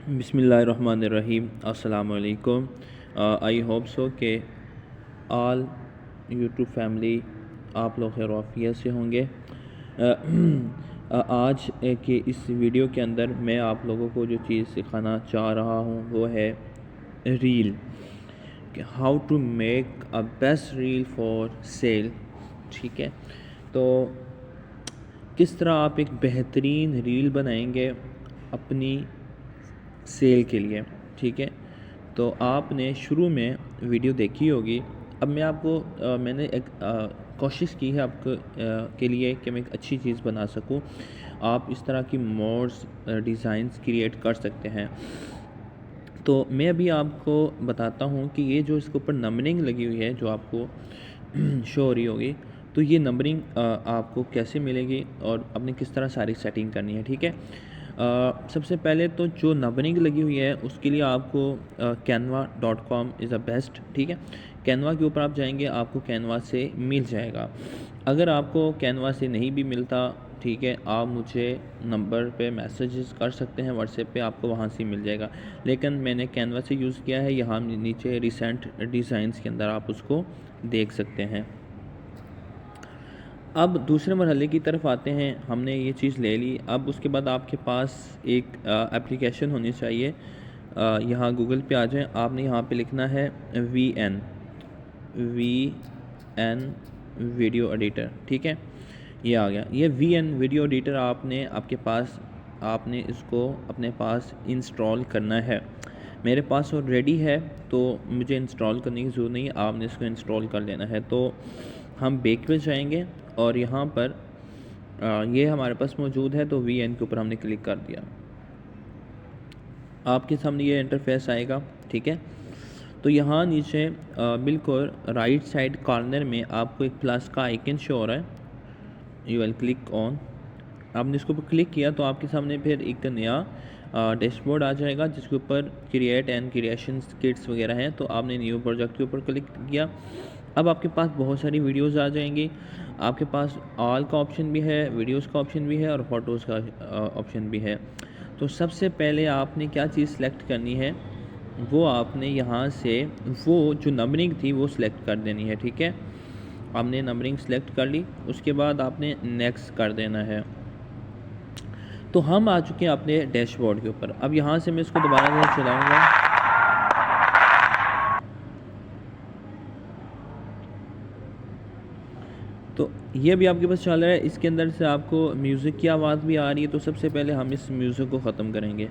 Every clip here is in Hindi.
बिस्मिल्लाहिर्रहमानिर्रहीम। अस्सलाम वालेकुम। आई होप सो कि ऑल यूट्यूब फैमिली आप लोग खैर आफियत से होंगे। आज के इस वीडियो के अंदर मैं आप लोगों को जो चीज़ सिखाना चाह रहा हूँ वो है रील, कि how to make a best reel for sale. ठीक है, तो किस तरह आप एक बेहतरीन रील बनाएंगे अपनी सेल के लिए। ठीक है, तो आपने शुरू में वीडियो देखी होगी। अब मैं आपको मैंने एक कोशिश की है आपको के लिए कि मैं एक अच्छी चीज़ बना सकूं। आप इस तरह की मोड्स डिज़ाइंस क्रिएट कर सकते हैं। तो मैं अभी आपको बताता हूं कि ये जो इसके ऊपर नंबरिंग लगी हुई है जो आपको शो हो रही होगी, तो ये नंबरिंग आपको कैसे मिलेगी और आपने किस तरह सारी सेटिंग करनी है। ठीक है, सबसे पहले तो जो नंबरिंग लगी हुई है उसके लिए आपको canva.com इज़ अ बेस्ट। ठीक है, कैनवा के ऊपर आप जाएंगे, आपको कैनवा से मिल जाएगा। अगर आपको कैनवा से नहीं भी मिलता, ठीक है, आप मुझे नंबर पे मैसेजेस कर सकते हैं व्हाट्सएप पे, आपको वहाँ से मिल जाएगा। लेकिन मैंने कैनवा से यूज़ किया है, यहाँ नीचे रिसेंट डिज़ाइंस के अंदर आप उसको देख सकते हैं। अब दूसरे मरहले की तरफ आते हैं। हमने ये चीज़ ले ली, अब उसके बाद आपके पास एक एप्लीकेशन होनी चाहिए। यहाँ गूगल पे आ जाएं, आपने यहाँ पे लिखना है VN वीडियो एडिटर। ठीक है, ये आ गया, ये VN वीडियो एडिटर आपने इसको अपने पास इंस्टॉल करना है। मेरे पास ऑलरेडी है तो मुझे इंस्टॉल करने की ज़रूरत नहीं है, आपने इसको इंस्टॉल कर लेना है। तो हम बैक पे जाएंगे और यहाँ पर ये हमारे पास मौजूद है, तो VN के ऊपर हमने क्लिक कर दिया, आपके सामने ये इंटरफेस आएगा। ठीक है, तो यहाँ नीचे बिल्कुल राइट साइड कॉर्नर में आपको एक प्लस का आइकन शो हो रहा है, यू विल क्लिक ऑन। आपने इसके ऊपर क्लिक किया तो आपके सामने फिर एक नया डैशबोर्ड आ जाएगा जिसके ऊपर क्रिएट एंड क्रिएशन किट्स वगैरह हैं। तो आपने न्यू प्रोजेक्ट के ऊपर क्लिक किया, अब आपके पास बहुत सारी वीडियोस आ जाएंगी। आपके पास ऑल का ऑप्शन भी है, वीडियोस का ऑप्शन भी है और फोटोज़ का ऑप्शन भी है। तो सबसे पहले आपने क्या चीज़ सेलेक्ट करनी है, वो आपने यहाँ से वो जो नंबरिंग थी वो सिलेक्ट कर देनी है। ठीक है, आपने नंबरिंग सेलेक्ट कर ली, उसके बाद आपने नेक्स्ट कर देना है। तो हम आ चुके हैं अपने डैशबोर्ड के ऊपर। अब यहाँ से मैं इसको दोबारा से चलाऊँगा, तो ये भी आपके पास चल रहा है। इसके अंदर से आपको म्यूज़िक की आवाज़ भी आ रही है। तो सबसे पहले हम इस म्यूज़िक को ख़त्म करेंगे।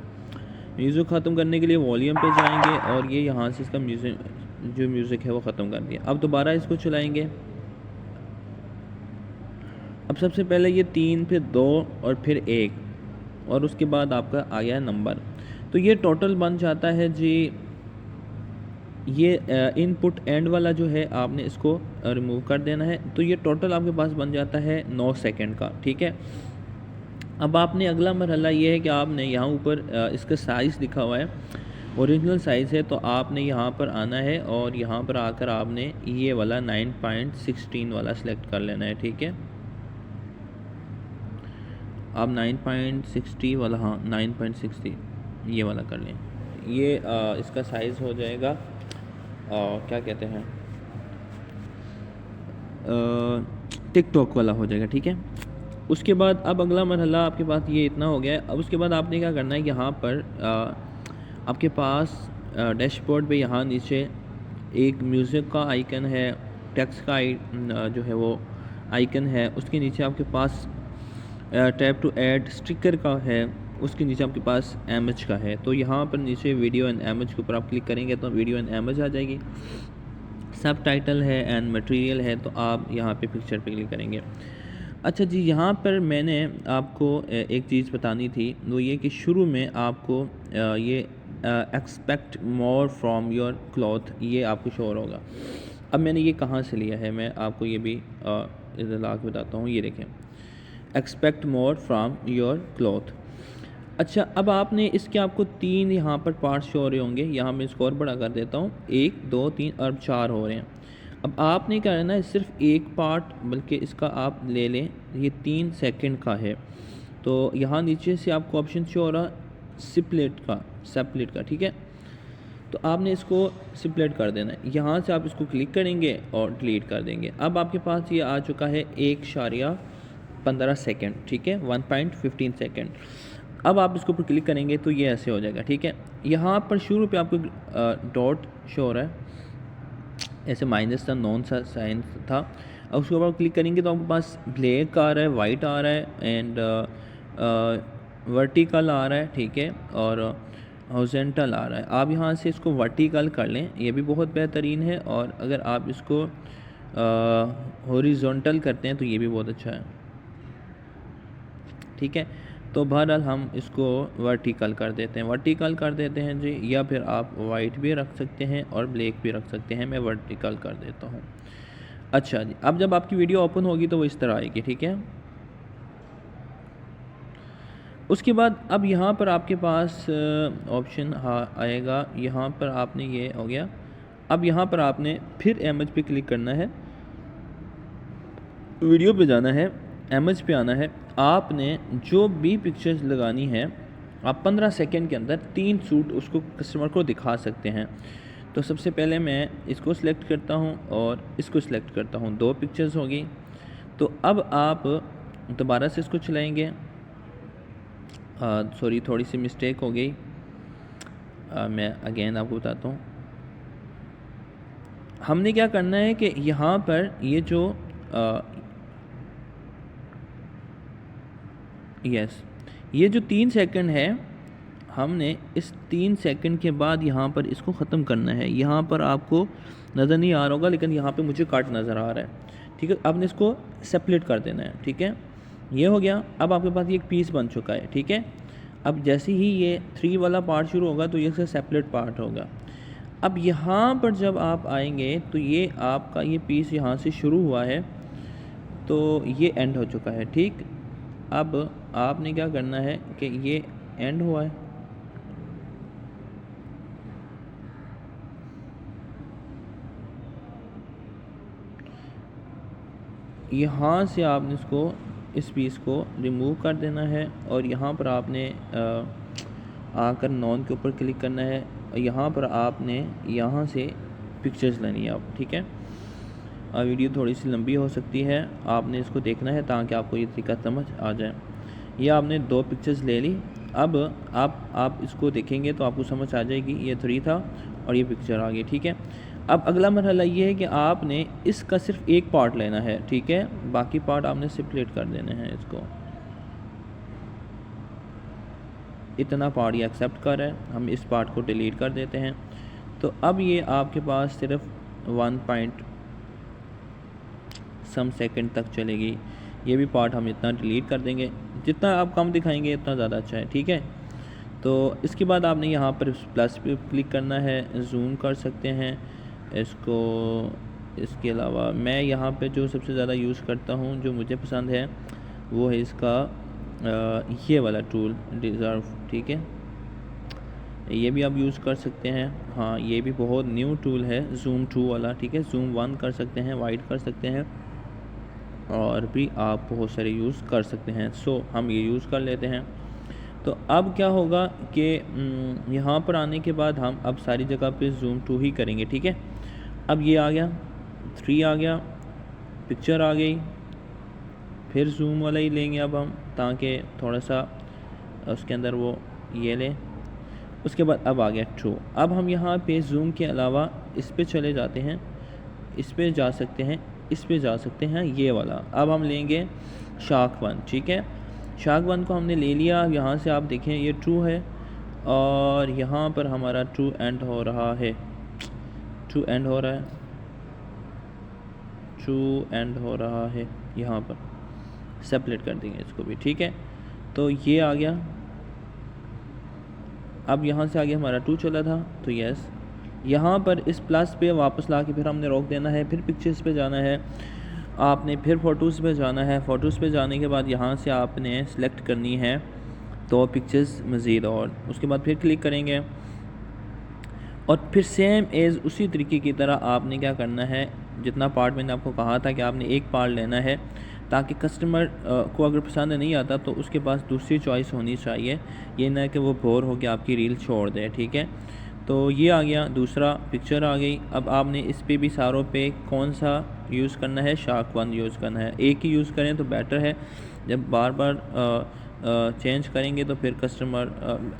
म्यूज़िक ख़त्म करने के लिए वॉल्यूम पे जाएंगे और ये यहाँ से इसका म्यूज़िक है वो ख़त्म कर दिया। अब दोबारा इसको चलाएंगे। अब सबसे पहले ये 3, फिर 2 और फिर 1 और उसके बाद आपका आ गया नंबर। तो ये टोटल बन जाता है जी, ये इनपुट एंड वाला जो है आपने इसको रिमूव कर देना है। तो ये टोटल आपके पास बन जाता है 9 सेकंड का। ठीक है, अब आपने अगला मरहला ये है कि आपने यहाँ ऊपर इसका साइज़ लिखा हुआ है, ओरिजिनल साइज़ है, तो आपने यहाँ पर आना है और यहाँ पर आकर आपने ये वाला 9.16 वाला सिलेक्ट कर लेना है। ठीक है, आप 9.60 वाला, हाँ 9.60 ये वाला कर लें। ये इसका साइज़ हो जाएगा क्या कहते हैं, टिकटॉक वाला हो जाएगा। ठीक है, उसके बाद अब अगला मरहला आपके पास ये इतना हो गया है। अब उसके बाद आपने क्या करना है, यहाँ पर आपके पास डैशबोर्ड पे यहाँ नीचे एक म्यूज़िक का आइकन है, टेक्स्ट का जो है वो आइकन है, उसके नीचे आपके पास टैप टू ऐड स्टिकर का है, उसके नीचे आपके पास इमेज का है। तो यहाँ पर नीचे वीडियो एंड इमेज के ऊपर आप क्लिक करेंगे तो वीडियो एंड इमेज आ जाएगी। सब टाइटल है एंड मटेरियल है, तो आप यहाँ पे पिक्चर पे क्लिक करेंगे। अच्छा जी, यहाँ पर मैंने आपको एक चीज़ बतानी थी, वो ये कि शुरू में आपको ये expect more from your cloth ये आपको शोर होगा। अब मैंने ये कहाँ से लिया है, मैं आपको ये भी इधर ला के बताता हूँ। ये देखें, expect more from your cloth. अच्छा, अब आपने इसके आपको 3 यहाँ पर पार्ट शो हो रहे होंगे। यहाँ मैं इसको और बड़ा कर देता हूँ, 1 2 3 और 4 हो रहे हैं। अब आपने क्या करना है, सिर्फ एक पार्ट बल्कि इसका आप ले लें, ये 3 सेकंड का है। तो यहाँ नीचे से आपको ऑप्शन शो हो रहा सेपलेट का, ठीक है। तो आपने इसको सेपलेट कर देना है। यहाँ से आप इसको क्लिक करेंगे और डिलीट कर देंगे। अब आपके पास ये आ चुका है 1.15 सेकेंड, ठीक है, 1.15 सेकेंड। अब आप इसके ऊपर क्लिक करेंगे तो ये ऐसे हो जाएगा, ठीक है। यहाँ पर शुरू पे आपको डॉट शो हो रहा है, ऐसे माइनस था, नॉन सा साइन था। अब उसके ऊपर क्लिक करेंगे तो आपके पास ब्लैक आ रहा है, वाइट आ रहा है एंड वर्टिकल आ रहा है, ठीक है, और हॉरिजॉन्टल आ रहा है। आप यहाँ से इसको वर्टिकल कर लें, ये भी बहुत बेहतरीन है, और अगर आप इसको हॉरिजॉन्टल करते हैं तो ये भी बहुत अच्छा है, ठीक है। तो बहरहाल हम इसको वर्टिकल कर देते हैं जी, या फिर आप वाइट भी रख सकते हैं और ब्लैक भी रख सकते हैं। मैं वर्टिकल कर देता हूँ। अच्छा जी, अब जब आपकी वीडियो ओपन होगी तो वो इस तरह आएगी, ठीक है। उसके बाद अब यहाँ पर आपके पास ऑप्शन आएगा, यहाँ पर आपने ये हो गया। अब यहाँ पर आपने फिर इमेज पे क्लिक करना है, वीडियो पे जाना है, इमेज पे आना है। आपने जो भी पिक्चर्स लगानी है आप 15 सेकंड के अंदर 3 सूट उसको कस्टमर को दिखा सकते हैं। तो सबसे पहले मैं इसको सिलेक्ट करता हूँ और इसको सिलेक्ट करता हूँ, 2 पिक्चर्स होगी। तो अब आप दोबारा से इसको चलाएंगे, सॉरी थोड़ी सी मिस्टेक हो गई, मैं अगेन आपको बताता हूँ। हमने क्या करना है कि यहाँ पर ये जो ये जो 3 सेकंड है, हमने इस 3 सेकंड के बाद यहाँ पर इसको ख़त्म करना है। यहाँ पर आपको नज़र नहीं आ रहा होगा, लेकिन यहाँ पे मुझे कट नज़र आ रहा है, ठीक है। आपने इसको सेपरेट कर देना है, ठीक है। ये हो गया। अब आपके पास ये एक पीस बन चुका है, ठीक है। अब जैसे ही ये 3 वाला पार्ट शुरू होगा तो ये इसका सेपरेट पार्ट होगा। अब यहाँ पर जब आप आएंगे तो ये आपका ये पीस यहाँ से शुरू हुआ है तो ये एंड हो चुका है, ठीक। अब आपने क्या करना है कि ये एंड हुआ है, यहाँ से आपने इसको इस पीस को रिमूव कर देना है और यहाँ पर आपने आकर नॉन के ऊपर क्लिक करना है। यहाँ पर आपने यहाँ से पिक्चर्स लेनी है आप, ठीक है। वीडियो थोड़ी सी लंबी हो सकती है, आपने इसको देखना है ताकि आपको ये तरीका समझ आ जाए। ये आपने 2 पिक्चर्स ले ली। अब आप इसको देखेंगे तो आपको समझ आ जाएगी, ये 3 था और ये पिक्चर आ गई, ठीक है। अब अगला मरहला ये है कि आपने इसका सिर्फ एक पार्ट लेना है, ठीक है, बाकी पार्ट आपने सेपरेट कर देने हैं। इसको इतना पार्ट ये एक्सेप्ट कर रहा है, हम इस पार्ट को डिलीट कर देते हैं। तो अब ये आपके पास सिर्फ 1 पॉइंट सम सेकंड तक चलेगी। ये भी पार्ट हम इतना डिलीट कर देंगे, जितना आप कम दिखाएंगे उतना ज़्यादा अच्छा है, ठीक है। तो इसके बाद आपने यहाँ पर प्लस पे क्लिक करना है, जूम कर सकते हैं इसको। इसके अलावा मैं यहाँ पे जो सबसे ज़्यादा यूज़ करता हूँ, जो मुझे पसंद है, वो है इसका ये वाला टूल डिज़र्व, ठीक है। ये भी आप यूज़ कर सकते हैं। हाँ, ये भी बहुत न्यू टूल है, जूम 2 वाला, ठीक है। जूम 1 कर सकते हैं, वाइड कर सकते हैं, और भी आप बहुत सारे यूज़ कर सकते हैं। सो हम ये यूज़ कर लेते हैं। तो अब क्या होगा कि यहाँ पर आने के बाद हम अब सारी जगह पे जूम 2 ही करेंगे, ठीक है। अब ये आ गया, 3 आ गया, पिक्चर आ गई, फिर जूम वाला ही लेंगे अब हम, ताकि थोड़ा सा उसके अंदर वो ये लें। उसके बाद अब आ गया 2। अब हम यहाँ पे जूम के अलावा इस पे चले जाते हैं, इस पे जा सकते हैं, इस पे जा सकते हैं, ये वाला। अब हम लेंगे शार्क 1, ठीक है। शार्क 1 को हमने ले लिया। यहाँ से आप देखें ये 2 है और यहाँ पर हमारा 2 एंड हो रहा है, 2 एंड हो रहा है, 2 एंड हो रहा है। यहाँ पर सेपरेट कर देंगे इसको भी, ठीक है। तो ये आ गया। अब यहाँ से आगे हमारा 2 चला था, तो यस, यहाँ पर इस प्लस पे वापस ला के फिर हमने रोक देना है। फिर पिक्चर्स पे जाना है आपने, फिर फ़ोटोज़ पे जाना है। फ़ोटोज़ पे जाने के बाद यहाँ से आपने सेलेक्ट करनी है 2 पिक्चर्स मज़ीद, और उसके बाद फिर क्लिक करेंगे और फिर सेम एज़ उसी तरीके की तरह आपने क्या करना है, जितना पार्ट मैंने आपको कहा था कि आपने एक पार्ट लेना है, ताकि कस्टमर को अगर पसंद नहीं आता तो उसके पास दूसरी चॉइस होनी चाहिए, ये ना कि वो बोर हो के आपकी रील छोड़ दे। ठीक है, तो ये आ गया, दूसरा पिक्चर आ गई। अब आपने इस पे भी सारों पे कौन सा यूज़ करना है, शार्क वन यूज़ करना है। एक ही यूज़ करें तो बेटर है, जब बार बार चेंज करेंगे तो फिर कस्टमर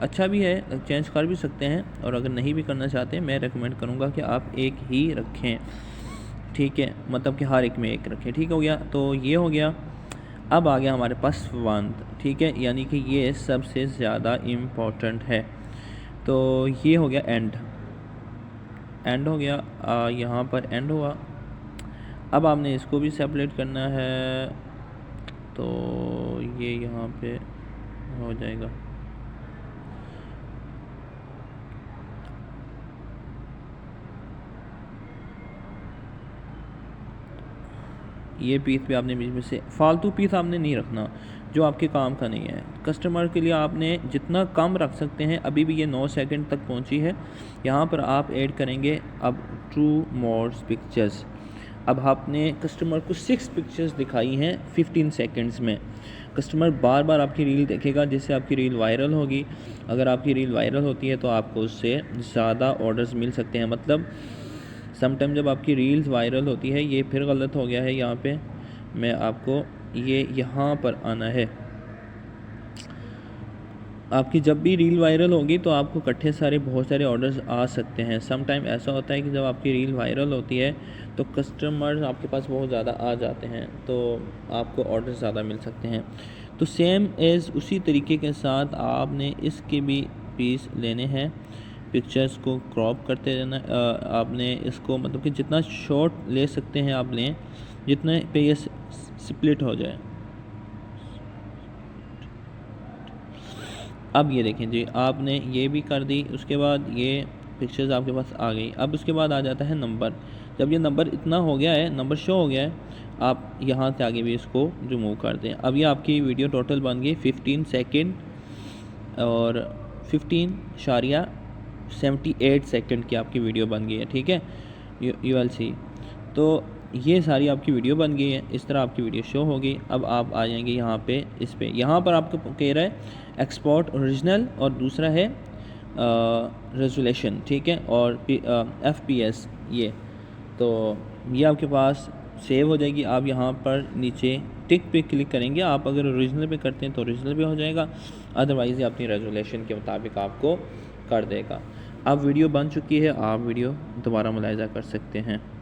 अच्छा भी है, चेंज कर भी सकते हैं, और अगर नहीं भी करना चाहते मैं रेकमेंड करूँगा कि आप एक ही रखें। ठीक है, मतलब कि हर एक में एक रखें। ठीक हो गया, तो ये हो गया। अब आ गया हमारे पास वंत। ठीक है, यानी कि ये सबसे ज़्यादा इम्पोर्टेंट है। तो ये हो गया एंड हो गया, यहाँ पर एंड हुआ। अब आपने इसको भी सेपरेट करना है, तो ये यहाँ पे हो जाएगा। ये पीस भी आपने बीच में से, फालतू पीस आपने नहीं रखना जो आपके काम का नहीं है। कस्टमर के लिए आपने जितना कम रख सकते हैं। अभी भी ये 9 सेकंड तक पहुंची है। यहाँ पर आप ऐड करेंगे अब 2 मोर पिक्चर्स। अब आपने कस्टमर को 6 पिक्चर्स दिखाई हैं 15 सेकंड्स में। कस्टमर बार बार आपकी रील देखेगा, जिससे आपकी रील वायरल होगी। अगर आपकी रील वायरल होती है तो आपको उससे ज़्यादा ऑर्डर्स मिल सकते हैं। मतलब समटाइम जब आपकी रील्स वायरल होती है, ये फिर गलत हो गया है यहाँ पे, मैं आपको ये यहाँ पर आना है। आपकी जब भी रील वायरल होगी तो आपको इकट्ठे सारे बहुत सारे ऑर्डर्स आ सकते हैं। सम टाइम ऐसा होता है कि जब आपकी रील वायरल होती है तो कस्टमर्स आपके पास बहुत ज़्यादा आ जाते हैं, तो आपको ऑर्डर ज़्यादा मिल सकते हैं। तो सेम एज़ उसी तरीके के साथ आपने इसके भी पीस लेने हैं, पिक्चर्स को क्रॉप करते रहना। आपने इसको मतलब कि जितना शॉर्ट ले सकते हैं आप लें, जितने पे ये स्प्लिट हो जाए। अब ये देखें जी, आपने ये भी कर दी, उसके बाद ये पिक्चर्स आपके पास आ गई। अब उसके बाद आ जाता है नंबर। जब ये नंबर इतना हो गया है, नंबर शो हो गया है, आप यहाँ से आगे भी इसको रिमूव कर दें। अब ये आपकी वीडियो टोटल बन गई 15 सेकंड और 15.78 सेकंड की आपकी वीडियो बन गई है। ठीक है, यू विल सी। तो ये सारी आपकी वीडियो बन गई है, इस तरह आपकी वीडियो शो होगी। अब आप आ जाएंगे यहाँ पे, इस पे यहाँ पर आपको कह रहा है एक्सपोर्ट ओरिजिनल और दूसरा है रेजोल्यूशन। ठीक है, और FPS ये, तो ये आपके पास सेव हो जाएगी। आप यहाँ पर नीचे टिक पे क्लिक करेंगे। आप अगर ओरिजिनल पे करते हैं तो ओरिजिनल भी हो जाएगा, अदरवाइज़ ये अपनी रेजोल्यूशन के मुताबिक आपको कर देगा। अब वीडियो बन चुकी है, आप वीडियो दोबारा मुलाहिजा कर सकते हैं।